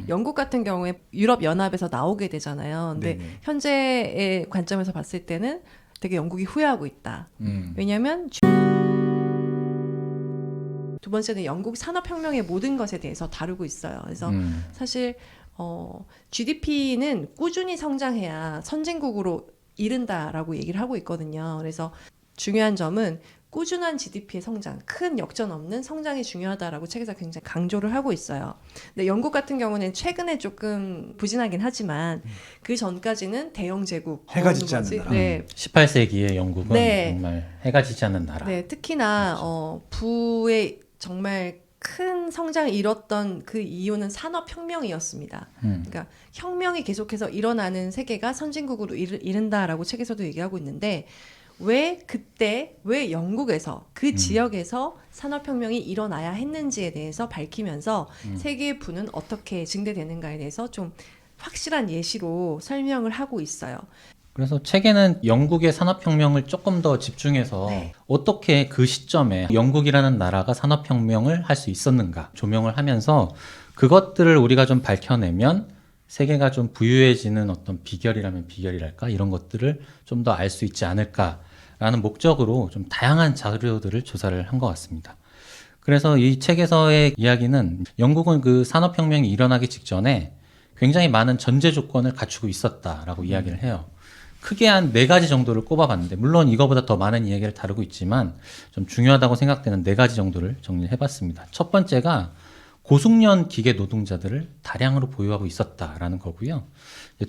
영국 같은 경우에 유럽 연합에서 나오게 되잖아요. 근데 네네. 현재의 관점에서 봤을 때는 되게 영국이 후회하고 있다. 왜냐하면 두 번째는 영국 산업혁명의 모든 것에 대해서 다루고 있어요. 그래서 사실 GDP는 꾸준히 성장해야 선진국으로 이른다라고 얘기를 하고 있거든요. 그래서 중요한 점은 꾸준한 GDP의 성장, 큰 역전 없는 성장이 중요하다라고 책에서 굉장히 강조를 하고 있어요. 근데 영국 같은 경우는 최근에 조금 부진하긴 하지만 그 전까지는 대영 제국, 해가 지지 않는 나라. 네, 18세기의 영국은 네. 정말 해가 지지 않는 나라. 네, 특히나 부의 정말 큰 성장을 이뤘던 그 이유는 산업혁명이었습니다. 그러니까 혁명이 계속해서 일어나는 세계가 선진국으로 이른다라고 책에서도 얘기하고 있는데 왜 영국에서 그 지역에서 산업혁명이 일어나야 했는지에 대해서 밝히면서 세계의 부는 어떻게 증대되는가에 대해서 좀 확실한 예시로 설명을 하고 있어요. 그래서 책에는 영국의 산업혁명을 조금 더 집중해서 네. 어떻게 그 시점에 영국이라는 나라가 산업혁명을 할 수 있었는가 조명을 하면서 그것들을 우리가 좀 밝혀내면 세계가 좀 부유해지는 어떤 비결이랄까 이런 것들을 좀 더 알 수 있지 않을까라는 목적으로 좀 다양한 자료들을 조사를 한 것 같습니다. 그래서 이 책에서의 이야기는 영국은 그 산업혁명이 일어나기 직전에 굉장히 많은 전제 조건을 갖추고 있었다라고 이야기를 해요. 크게 한 4가지 정도를 꼽아봤는데 물론 이거보다 더 많은 이야기를 다루고 있지만 좀 중요하다고 생각되는 4가지 정도를 정리해봤습니다. 첫 번째가 고숙련 기계 노동자들을 다량으로 보유하고 있었다라는 거고요.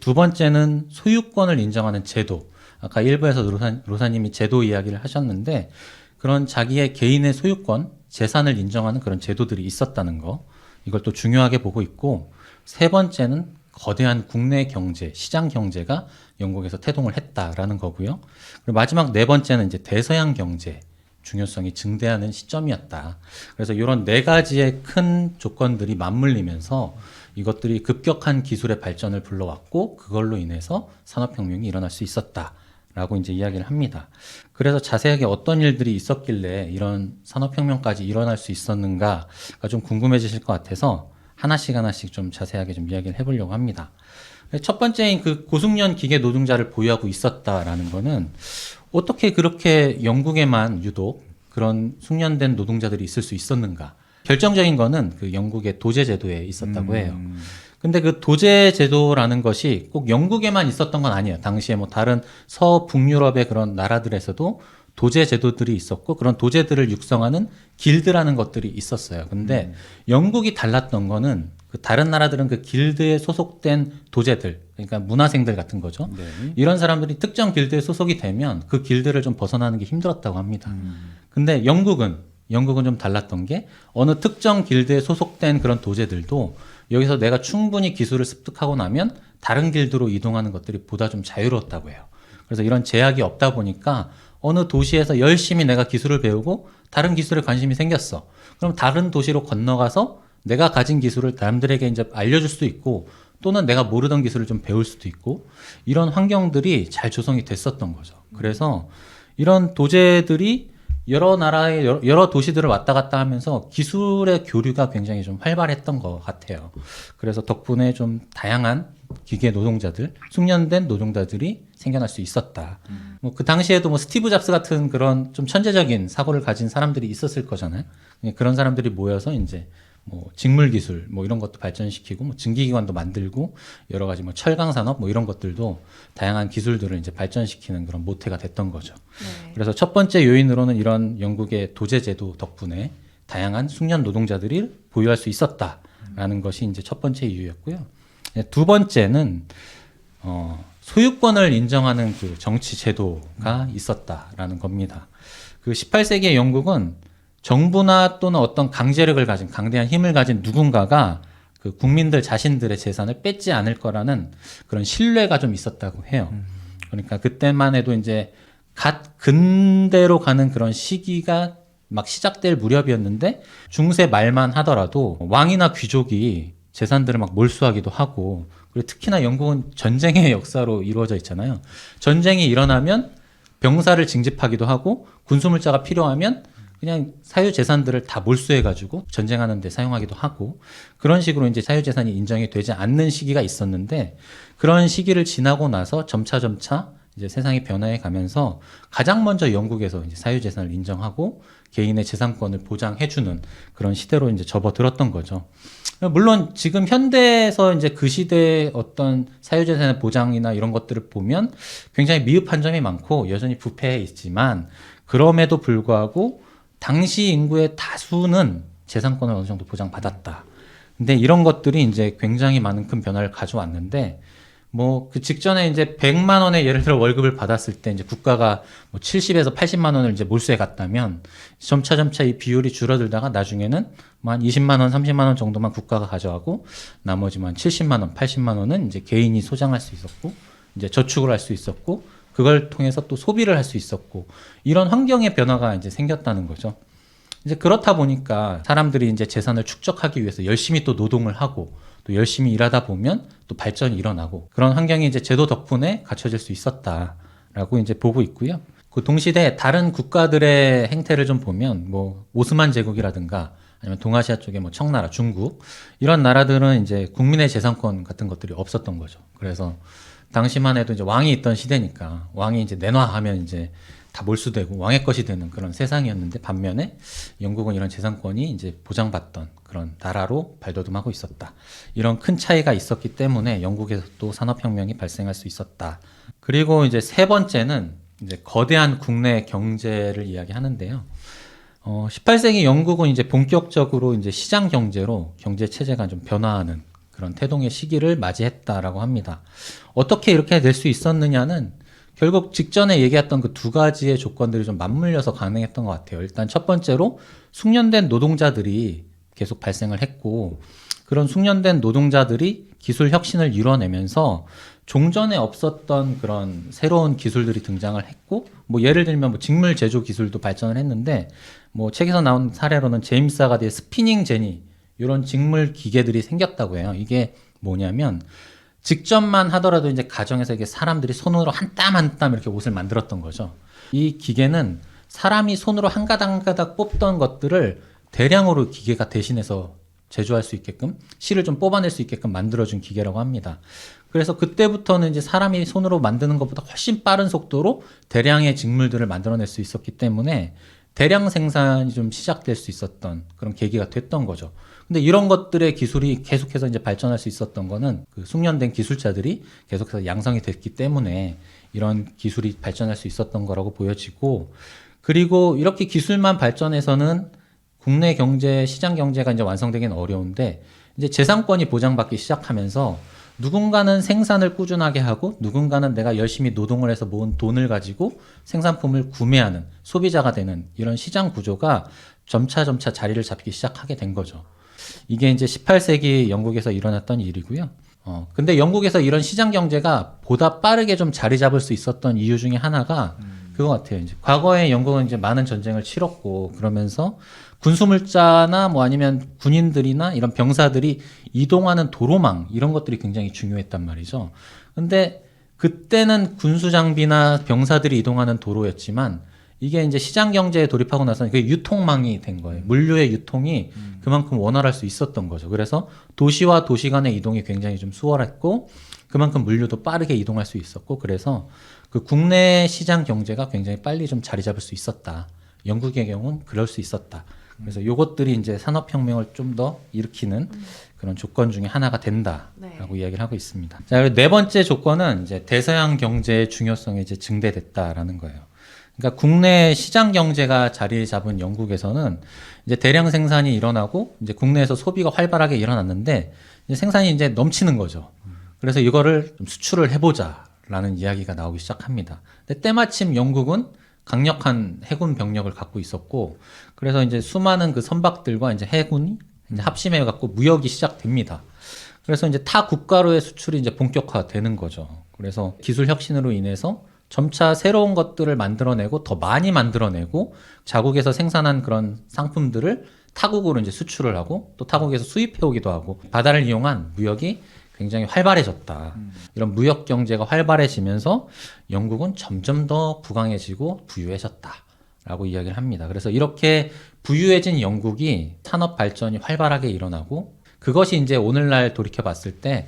두 번째는 소유권을 인정하는 제도. 아까 일부에서 로사님이 제도 이야기를 하셨는데 그런 자기의 개인의 소유권, 재산을 인정하는 그런 제도들이 있었다는 거. 이걸 또 중요하게 보고 있고 세 번째는 거대한 국내 경제, 시장 경제가 영국에서 태동을 했다라는 거고요. 그리고 마지막 4번째는 이제 대서양 경제 중요성이 증대하는 시점이었다. 그래서 이런 4가지의 큰 조건들이 맞물리면서 이것들이 급격한 기술의 발전을 불러왔고 그걸로 인해서 산업혁명이 일어날 수 있었다라고 이제 이야기를 합니다. 그래서 자세하게 어떤 일들이 있었길래 이런 산업혁명까지 일어날 수 있었는가가 좀 궁금해지실 것 같아서 하나씩 좀 자세하게 좀 이야기를 해보려고 합니다. 첫 번째인 그 고숙련 기계 노동자를 보유하고 있었다라는 거는 어떻게 그렇게 영국에만 유독 그런 숙련된 노동자들이 있을 수 있었는가? 결정적인 거는 그 영국의 도제 제도에 있었다고 해요. 근데 그 도제 제도라는 것이 꼭 영국에만 있었던 건 아니에요. 당시에 뭐 다른 서북유럽의 그런 나라들에서도 도제 제도들이 있었고 그런 도제들을 육성하는 길드라는 것들이 있었어요. 근데 영국이 달랐던 거는 그 다른 나라들은 그 길드에 소속된 도제들, 그러니까 문화생들 같은 거죠. 네. 이런 사람들이 특정 길드에 소속이 되면 그 길드를 좀 벗어나는 게 힘들었다고 합니다. 근데 영국은 좀 달랐던 게 어느 특정 길드에 소속된 그런 도제들도 여기서 내가 충분히 기술을 습득하고 나면 다른 길드로 이동하는 것들이 보다 좀 자유로웠다고 해요. 그래서 이런 제약이 없다 보니까 어느 도시에서 열심히 내가 기술을 배우고 다른 기술에 관심이 생겼어. 그럼 다른 도시로 건너가서 내가 가진 기술을 남들에게 이제 알려줄 수도 있고 또는 내가 모르던 기술을 좀 배울 수도 있고 이런 환경들이 잘 조성이 됐었던 거죠. 그래서 이런 도제들이 여러 나라의 여러 도시들을 왔다 갔다 하면서 기술의 교류가 굉장히 좀 활발했던 것 같아요. 그래서 덕분에 좀 다양한 기계 노동자들, 숙련된 노동자들이 생겨날 수 있었다. 뭐 그 당시에도 뭐 스티브 잡스 같은 그런 좀 천재적인 사고를 가진 사람들이 있었을 거잖아요. 그런 사람들이 모여서 이제 뭐 직물 기술 뭐 이런 것도 발전시키고 뭐 증기기관도 만들고 여러 가지 뭐 철강 산업 뭐 이런 것들도 다양한 기술들을 이제 발전시키는 그런 모태가 됐던 거죠. 네. 그래서 첫 번째 요인으로는 이런 영국의 도제 제도 덕분에 다양한 숙련 노동자들이 보유할 수 있었다라는 것이 이제 첫 번째 이유였고요. 두 번째는 소유권을 인정하는 그 정치 제도가 있었다라는 겁니다. 그 18세기의 영국은 정부나 또는 어떤 강제력을 가진 강대한 힘을 가진 누군가가 그 국민들 자신들의 재산을 뺏지 않을 거라는 그런 신뢰가 좀 있었다고 해요. 그러니까 그때만 해도 이제 갓 근대로 가는 그런 시기가 막 시작될 무렵이었는데 중세 말만 하더라도 왕이나 귀족이 재산들을 막 몰수하기도 하고 그리고 특히나 영국은 전쟁의 역사로 이루어져 있잖아요. 전쟁이 일어나면 병사를 징집하기도 하고 군수물자가 필요하면 그냥 사유재산들을 다 몰수해가지고 전쟁하는 데 사용하기도 하고 그런 식으로 이제 사유재산이 인정이 되지 않는 시기가 있었는데 그런 시기를 지나고 나서 점차 이제 세상이 변화해 가면서 가장 먼저 영국에서 이제 사유재산을 인정하고 개인의 재산권을 보장해주는 그런 시대로 이제 접어들었던 거죠. 물론 지금 현대에서 이제 그 시대의 어떤 사유재산의 보장이나 이런 것들을 보면 굉장히 미흡한 점이 많고 여전히 부패해 있지만 그럼에도 불구하고 당시 인구의 다수는 재산권을 어느 정도 보장받았다. 근데 이런 것들이 이제 굉장히 많은 큰 변화를 가져왔는데 뭐 그 직전에 이제 100만 원의 예를 들어 월급을 받았을 때 이제 국가가 뭐 70에서 80만 원을 이제 몰수해 갔다면 점차 이 비율이 줄어들다가 나중에는 뭐 한 20만 원, 30만 원 정도만 국가가 가져가고 나머지만 70만 원, 80만 원은 이제 개인이 소장할 수 있었고 이제 저축을 할 수 있었고 그걸 통해서 또 소비를 할 수 있었고 이런 환경의 변화가 이제 생겼다는 거죠. 이제 그렇다 보니까 사람들이 이제 재산을 축적하기 위해서 열심히 또 노동을 하고 또 열심히 일하다 보면 또 발전이 일어나고 그런 환경이 이제 제도 덕분에 갖춰질 수 있었다라고 이제 보고 있고요. 그 동시대에 다른 국가들의 행태를 좀 보면 뭐 오스만 제국이라든가 아니면 동아시아 쪽에 뭐 청나라, 중국 이런 나라들은 이제 국민의 재산권 같은 것들이 없었던 거죠. 그래서 당시만 해도 이제 왕이 있던 시대니까 왕이 이제 내놔하면 이제 다 몰수되고 왕의 것이 되는 그런 세상이었는데 반면에 영국은 이런 재산권이 이제 보장받던 그런 나라로 발돋움하고 있었다. 이런 큰 차이가 있었기 때문에 영국에서 또 산업혁명이 발생할 수 있었다. 그리고 이제 세 번째는 이제 거대한 국내 경제를 이야기하는데요. 18세기 영국은 이제 본격적으로 이제 시장 경제로 경제 체제가 좀 변화하는 그런 태동의 시기를 맞이했다라고 합니다. 어떻게 이렇게 될 수 있었느냐는 결국 직전에 얘기했던 그 두 가지의 조건들이 좀 맞물려서 가능했던 것 같아요. 일단 첫 번째로 숙련된 노동자들이 계속 발생을 했고 그런 숙련된 노동자들이 기술 혁신을 이뤄내면서 종전에 없었던 그런 새로운 기술들이 등장을 했고 뭐 예를 들면 뭐 직물 제조 기술도 발전을 했는데 뭐 책에서 나온 사례로는 제임스 아가디의 스피닝 제니 이런 직물 기계들이 생겼다고 해요. 이게 뭐냐면 직전만 하더라도 이제 가정에서 이게 사람들이 손으로 한 땀 한 땀 이렇게 옷을 만들었던 거죠. 이 기계는 사람이 손으로 한 가닥 한 가닥 뽑던 것들을 대량으로 기계가 대신해서 제조할 수 있게끔 실을 좀 뽑아낼 수 있게끔 만들어준 기계라고 합니다. 그래서 그때부터는 이제 사람이 손으로 만드는 것보다 훨씬 빠른 속도로 대량의 직물들을 만들어낼 수 있었기 때문에 대량 생산이 좀 시작될 수 있었던 그런 계기가 됐던 거죠. 근데 이런 것들의 기술이 계속해서 이제 발전할 수 있었던 거는 그 숙련된 기술자들이 계속해서 양성이 됐기 때문에 이런 기술이 발전할 수 있었던 거라고 보여지고 그리고 이렇게 기술만 발전해서는 국내 경제, 시장 경제가 이제 완성되기는 어려운데 이제 재산권이 보장받기 시작하면서 누군가는 생산을 꾸준하게 하고 누군가는 내가 열심히 노동을 해서 모은 돈을 가지고 생산품을 구매하는 소비자가 되는 이런 시장 구조가 점차 자리를 잡기 시작하게 된 거죠. 이게 이제 18세기 영국에서 일어났던 일이고요. 근데 영국에서 이런 시장 경제가 보다 빠르게 좀 자리 잡을 수 있었던 이유 중에 하나가 그거 같아요. 이제 과거에 영국은 이제 많은 전쟁을 치렀고 그러면서 군수물자나 뭐 아니면 군인들이나 이런 병사들이 이동하는 도로망 이런 것들이 굉장히 중요했단 말이죠. 근데 그때는 군수 장비나 병사들이 이동하는 도로였지만 이게 이제 시장 경제에 돌입하고 나서는 그게 유통망이 된 거예요. 물류의 유통이 그만큼 원활할 수 있었던 거죠. 그래서 도시와 도시 간의 이동이 굉장히 좀 수월했고 그만큼 물류도 빠르게 이동할 수 있었고 그래서 그 국내 시장 경제가 굉장히 빨리 좀 자리 잡을 수 있었다. 영국의 경우는 그럴 수 있었다. 그래서 요것들이 이제 산업혁명을 좀 더 일으키는 그런 조건 중에 하나가 된다라고 이야기를 하고 있습니다. 자, 그리고 네 번째 조건은 이제 대서양 경제의 중요성이 이제 증대됐다라는 거예요. 그러니까 국내 시장 경제가 자리 잡은 영국에서는 이제 대량 생산이 일어나고 이제 국내에서 소비가 활발하게 일어났는데 이제 생산이 이제 넘치는 거죠. 그래서 이거를 좀 수출을 해보자라는 이야기가 나오기 시작합니다. 근데 때마침 영국은 강력한 해군 병력을 갖고 있었고 그래서 이제 수많은 그 선박들과 이제 해군이 이제 합심해 갖고 무역이 시작됩니다. 그래서 이제 타 국가로의 수출이 이제 본격화되는 거죠. 그래서 기술 혁신으로 인해서 점차 새로운 것들을 만들어내고 더 많이 만들어내고 자국에서 생산한 그런 상품들을 타국으로 이제 수출을 하고 또 타국에서 수입해 오기도 하고 바다를 이용한 무역이 굉장히 활발해졌다. 이런 무역 경제가 활발해지면서 영국은 점점 더 부강해지고 부유해졌다. 라고 이야기를 합니다. 그래서 이렇게 부유해진 영국이 산업 발전이 활발하게 일어나고 그것이 이제 오늘날 돌이켜 봤을 때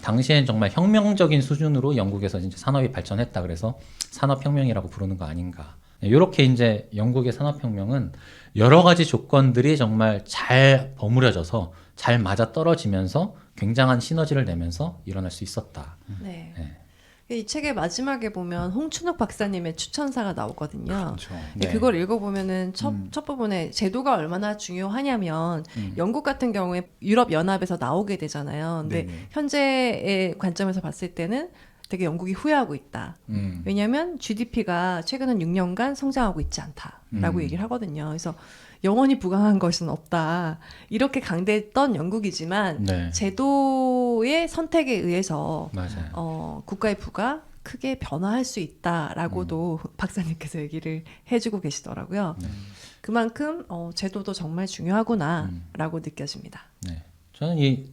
당시엔 정말 혁명적인 수준으로 영국에서 이제 산업이 발전했다. 그래서 산업혁명이라고 부르는 거 아닌가. 이렇게 이제 영국의 산업혁명은 여러 가지 조건들이 정말 잘 버무려져서 잘 맞아 떨어지면서 굉장한 시너지를 내면서 일어날 수 있었다. 네. 네. 이 책의 마지막에 보면 홍춘욱 박사님의 추천사가 나오거든요. 그렇죠. 근데 네. 그걸 읽어보면은 첫 부분에 제도가 얼마나 중요하냐면 영국 같은 경우에 유럽 연합에서 나오게 되잖아요. 근데 네네. 현재의 관점에서 봤을 때는 되게 영국이 후회하고 있다. 왜냐하면 GDP가 최근 한 6년간 성장하고 있지 않다라고 얘기를 하거든요. 그래서 영원히 부강한 것은 없다. 이렇게 강대했던 영국이지만 네. 제도의 선택에 의해서 맞아요. 국가의 부가 크게 변화할 수 있다라고도 박사님께서 얘기를 해주고 계시더라고요. 그만큼 제도도 정말 중요하구나라고 느껴집니다. 네. 저는 이